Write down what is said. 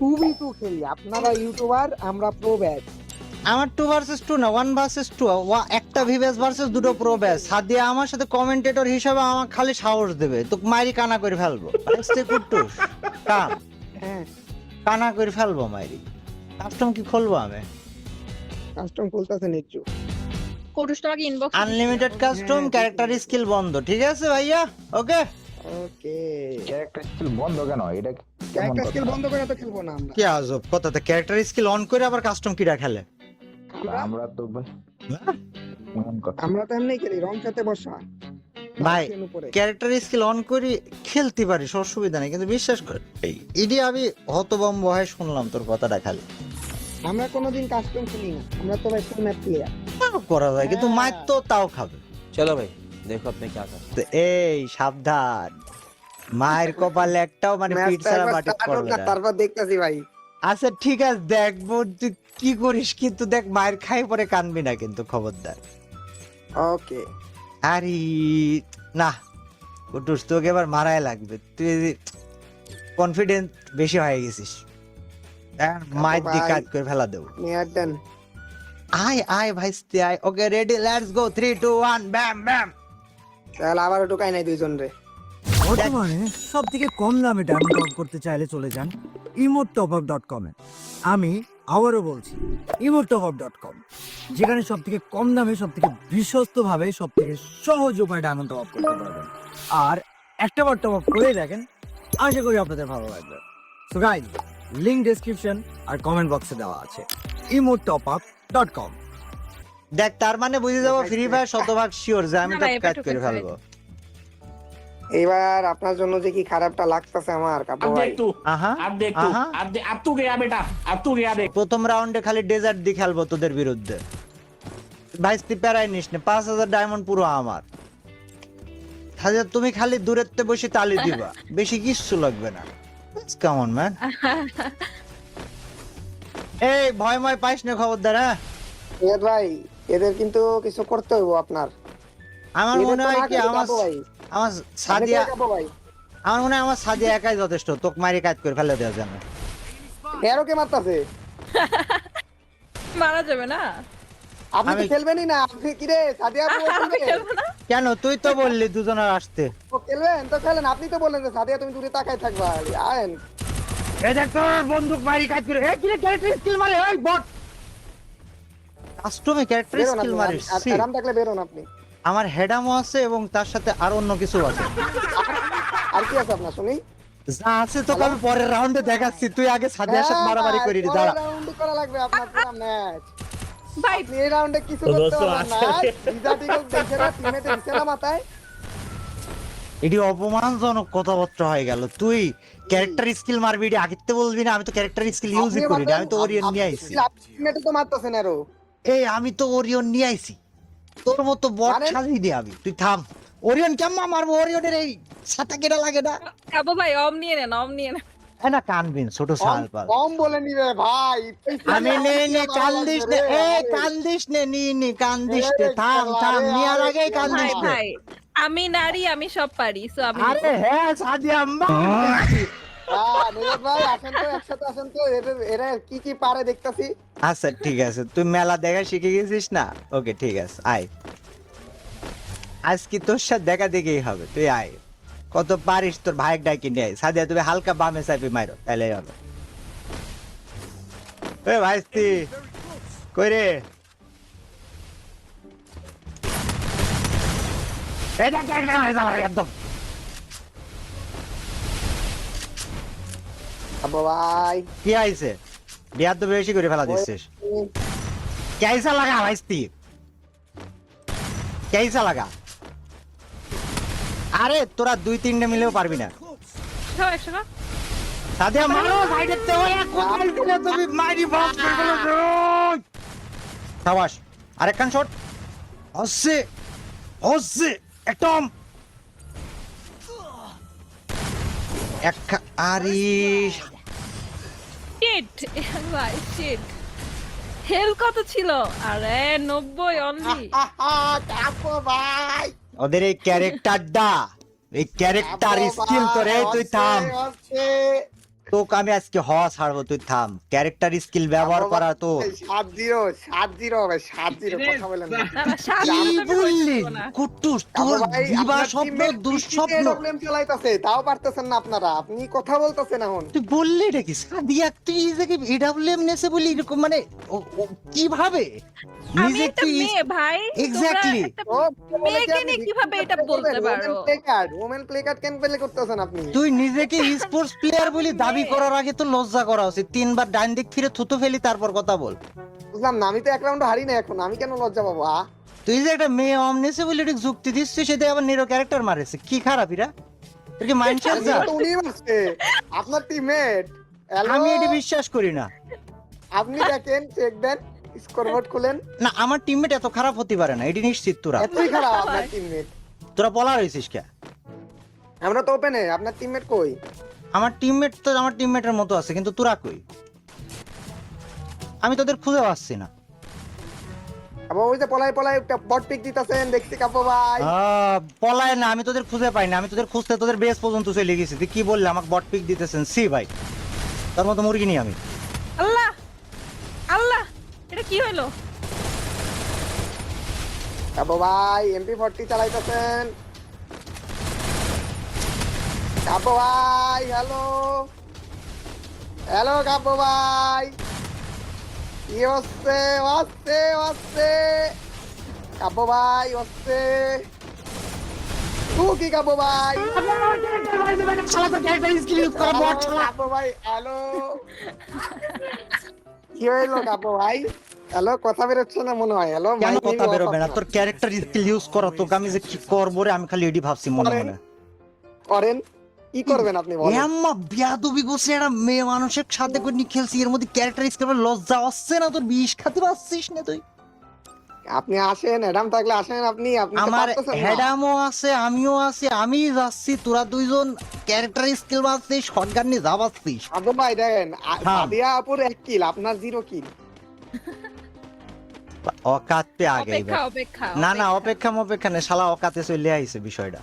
2v2 খেলি, আপনারা YouTuber, আমরা প্রো ব্যাচ। আমার 2 ভার্সেস 2 না 1 ভার্সেস 2, একটা ভিভেস ভার্সেস দুটো প্রো ব্যাচ। সাদিয়া আমার সাথে কমেন্টেটর হিসেবে আমার খালি সাহস দেবে, তোকে মাইরি কানা করে ফেলবো। আস্তে কুট্টুস কাম হ্যাঁ, কানা করে ফেলবো মাইরি। কাস্টম কি খুলবো আমি? কাস্টম খুলতেছেন একটু। কোটুস তোমাকে inbox unlimited custom, character skill বন্ধ, ঠিক আছে ভাইয়া? ওকে ওকে, ক্যারেক্টার স্কিল বন্ধ কেন? এটা কেমন ক্যারেক্টার কথা? স্কিল বন্ধ করে তো খেলবো না আমরা। কি আজব কথা, তো ক্যারেক্টার স্কিল অন করে আবার কাস্টম কিরা খেলে? আমরা তো ভাই এমন কথা। আমরা তো এমনি খেলি, রং সাথে বসা ভাই লাস্টের উপরে। ক্যারেক্টার স্কিল অন করি খেলতে পারিস, অসুবিধা নেই, কিন্তু বিশ্বাস কর ইডি আমি হতবম্ব হয়ে শুনলাম তোর কথাটা খালি। আমরা কোনোদিন কাস্টম খেলি না, আমরা তো ভাই ফুল ম্যাপ প্লেয়ার। তাও করা যায়, কিন্তু মার তো তাও খাবে। चलो भाई देखो अपने क्या कर তো এই সাবধান, মায়ের কপালে একটাও মানে পিঠ ছাড়া বাটি করবে না। তারপর দেখতাছি ভাই। আচ্ছা ঠিক আছে, দেখবো তুই কি করিস, কিন্তু দেখ মায়ের খাই পরে কানবি না কিন্তু, খবরদার। ওকে, আরে না কুটুস, তোকে এবার মারাই লাগবে, তুই কনফিডেন্স বেশি হয়ে গেছিস। মায়ের দিয়ে কাজ করে ফেলা দেবো। নিয়ার ডান। আয় আয় ভাই আয়। ওকে রেডি, লেটস গো, 3 2 1 ব্যাম ব্যাম। তাহলে আবারও ঢুকাই নাই দুইজন রে। বর্তমানে সব থেকে কম দামে ডায়মন্ড টপ করতে চাইলে চলে যান emottopUp.com এ। আমি আবারও বলছি emottopUp.com, যেখানে সব থেকে কম দামে, সব থেকে বিশ্বস্ত ভাবে, সব থেকে সহজ উপায়ে ডায়মন্ড টপ করতে পারবেন। আর একটা বার টপ আপ করে দেখেন, আশা করি আপনাদের ভালো লাগবে। সো গাইস, লিংক ডেসক্রিপশন আর কমেন্ট বক্সে দেওয়া আছে, emottopUp.com। দেখ তার মানে বুঝে যাবো ফ্রি ফায়ার শতভাগ শিওর যে আমি না তো ভাই, কাজ এবার করে ঢুকে ফেলবো। এবার আপনার জন্য যে কি খারাপটা লাগতেছে আমার কাপু अब ভাই। देख तू আহা अब देख तू আহা। अब तू गया बेटा अब तू गया देख প্রথম রাউন্ডে খালি ডেজার্ট দিয়ে খেলবো তোদের বিরুদ্ধে। ভাই তুই প্যারাই নিস না, 5000 ডায়মন্ড পুরো আমার। হাজার তুমি খালি দূরেতে বসে তালি দিবা, বেশি কিচ্ছু লাগবে না। কেমন ম্যান? এই ভয়ময় পাইস না, খবরদার। হ্যাঁ নিয়ার ভাই, এদের কিন্তু কিছু করতে হইব আপনার। আমার এদের মনে তো হয় না কি খেলে আমার কাপু ভাই। আমার আপনি সাদিয়া, কে কাপু ভাই? আমার মনে হয় আমার সাদিয়া একাই যথেষ্ট, তোকে মারি কাজ করে ফেলে দেওয়ার জন্য। এরও কে মারতাছে? মারা যাবে না। আপনি তো আমি- খেলবেনই না, আপনি কি রে সাদিয়া আপু আমি খেলবে? খেলবো না। কেন তুই তো বললি দুজনের আসতে। ও খেলবেন তো খেলেন, আপনি তো বললেন যে সাদিয়া তুমি দূরে তাকাই থাকবা। আয়েন এই দেখ তোর বন্দুক মারি কাজ করে। এই কি রে ক্যারেক্টার স্কিল মারে, এই বট কাস্টমে ক্যারেক্টার বেরোন স্কিল আপনি, মারিস। আর আরাম থাকলে বেরোন আপনি। আমার হেডামো আছে এবং তার সাথে আর অন্য কিছু আছে। আর কি আছে আপনার শুনি? যা আছে তোকে আমি পরের রাউন্ডে দেখাচ্ছি, তুই আগে সাদিয়ার সাথে মারামারি হ্যাঁ, করি রে, পরের দাঁড়া। রাউন্ডে করা লাগবে আপনার পুরো ম্যাচ। ভাই আপনি এই রাউন্ডে কিছু করতে পারবেন না। ভিজা টিকল দেখে না, টিমেতে দিছে না মাথায়। এটি অপমানজনক কথাবার্তা হয়ে গেল। তুই ক্যারেক্টার স্কিল মারবি, এটি আগেতে বলবি না? আমি তো ক্যারেক্টার স্কিল ইউজই করি না, আমি তো ওরিয়ন নিয়ে আইছি। টিমেতে তো মারতেছেন আরো। এই আমি তো ওরিয়ন নিয়ে আইছি, তোর মতো বট মানে? সাজিয়ে দি আমি। তুই থাম, ওরিয়ন কেমন মারবো? ওরিয়নের এই ছাতা কেটা লাগে না? কাবু ভাই অম নিয়ে নেন, অম নিয়ে নেন। হ্যাঁ না কানবিন ছোট সাল পাল। কম বলে নিবে ভাই। আমি নে কান্দিস নে, এ কান্দিস নে, নি কান্দিস নে, থাম থাম, নিয়ার আগে কান্দিস ভাই নে। ভাই, আমি নারী, আমি সব পারি, সো আমি আরে হ্যাঁ সাদিয়া আম্মা। নীরজ ভাই আসেন তো, একসাথে আসেন তো, এরা কি কি পারে দেখতাছি। আচ্ছা ঠিক আছে, তুই মেলা দেখা শিখে গেছিস না? ওকে ঠিক আছে, আয় আজকে তোর সাথে দেখা দেখেই হবে, তুই আয়। কত পারিস তোর ভাইয়ের ডাকি নিয়ে আয়। সাদিয়া তুমি হালকা বামে চাপি মারো, তাইলেই হবে। এ ভাইস্তি কই রে? এই দেখ দেখ দেখ, একদম আব্বু ভাই কি আইছে? বিয়ার তো বেশি করে ফেলা দিচ্ছিস। कैसा लगा भाईस्ती, कैसा लगा? আরে তোরা 2-3টে মিলেও পারবি না। সব একশো না। সাদিয়া মারো সাইডে তে, ওই কোথায় দিলে তুমি মারি বাপ করে ফেলেছো। শাবাশ, আরেকখান শট। হচ্ছে হচ্ছে একদম এক। আরে শিট ভাই, শিট। হেল কত ছিল? আরে 90 অনলি। কাপু ভাই ওদের এই ক্যারেক্টারটা, এই ক্যারেক্টার স্কিল তো রে, তুই থাম। তোকে আমি আজকে হওয়া ছাড়বো, তুই থাম। ক্যারেক্টার স্কিল ব্যবহার করা তো 7-0 হবে 7-0 কথা বলেন না। না, না, সাত কি আমি বললি পারবো না। কুট্টুস, কাবু তোর ভাই, দিবা আপনার স্বপ্ন teammate দুঃস্বপ্ন। প্রবলেম চালাইতাছে, তাও পারতেছেন না আপনারা। আপনি কথা বলতেছেন এখন। তুই বললি এটা কি সাদিয়া, তুই নিজেকে এডাব্লিউএম নেছে বলি এরকম মানে কিভাবে আমি নিজে একটা তুই মেয়ে ভাই, তোমরা Exactly. একটা ও মেয়েকে নিয়ে কিভাবে এটা বলতে পারো? ওমেন প্লে কার্ড কেন প্লে করতেছেন আপনি? তুই নিজেকে স্পোর্টস প্লেয়ার বলি দাবি করার আগে তো লজ্জা করা উচিত। 3 বার ডান দিক ফিরে থুতু ফেলি তারপর কথা বল। বুঝলাম না, আমি তো এক রাউন্ড হারি না এখন, আমি কেন লজ্জা পাবো? তুই যে একটা মেয়ে অমনেছে বলি এটা যুক্তি দিচ্ছিস, সেটা আবার নিরো ক্যারেক্টার মারেছে, কি খারাপ এরা? তোর কি মাইন্ড আরে যা? তো উনিই মারছে, আপনার টিমমেট। আমি এটা বিশ্বাস করি না। আপনি দেখেন, চেক দেন, স্কোরবোর্ড খুলেন। না, আমার টিমমেট এত খারাপ হতে পারে না, এটি নিশ্চিত। তোরা এতই খারাপ আপনার টিমমেট? তোরা বলা হয়েছিস কে? আমরা তো ওপেনে, আপনার টিমমেট কই? আমার টিমমেট তো আমার টিমমেটের মতো আছে, কিন্তু তোরা কই? আমি তোদের খুঁজে পাচ্ছি না। আবার ওই যে পলাই পলাই বট পিক দিতেছেন দেখছি কাপো ভাই। পলায় না, আমি তোদের খুঁজে পাই না। আমি তোদের খুঁজতে তোদের বেস পর্যন্ত চলে গেছি। তুই কি বললি আমাকে বট পিক দিতেছেন? সি ভাই, তার মতো মুরগি নি আমি। আল্লাহ আল্লাহ, এটা কি হলো? কাপো ভাই MP40 চালাইতেছেন। কাপো ভাই হ্যালো, হ্যালো কাপো ভাই, কি হচ্ছে? হচ্ছে হচ্ছে কাপো ভাই, হচ্ছে কি কাপো ভাই? কাপো ভাই হ্যালো, কি হইলো কাপো ভাই? হ্যালো, কথা বেরোচ্ছে না মনে হয়। হ্যালো, কেন কথা বেরোবে না? তোর ক্যারেক্টার স্কিল ইউজ করা, তোকে আমি যে কি করবো রে, আমি খালি এডি ভাবছি মনে মনে। করেন, কি করবেন আপনি বলেন? আম্মা বিয়াদবি গোছে একটা মেয়ে মানুষের সাথে করে নিয়ে খেলছি, এর মধ্যে ক্যারেক্টার স্কিল লজ্জা আসছে না? তোর বিষ খাতে পারছিস না তুই? আপনি আসেন, অ্যাডাম থাকলে আসেন। আপনি আপনি তো আমার পারতেছেন না। হেডামও আছে, আমিও আছি, আমি যাচ্ছি। তোরা দুইজন ক্যারেক্টার স্কিল বাজছিস, শটগান নিয়ে যাবাচ্ছিস। আদম ভাই দেখেন, হ্যাঁ। সাদিয়া আপুর 1 কিল, আপনার 0 কিল। অকাত পে আগে অপেক্ষা অপেক্ষা না না, অপেক্ষা নেই, শালা অকাতে চলে আইছে বিষয়টা।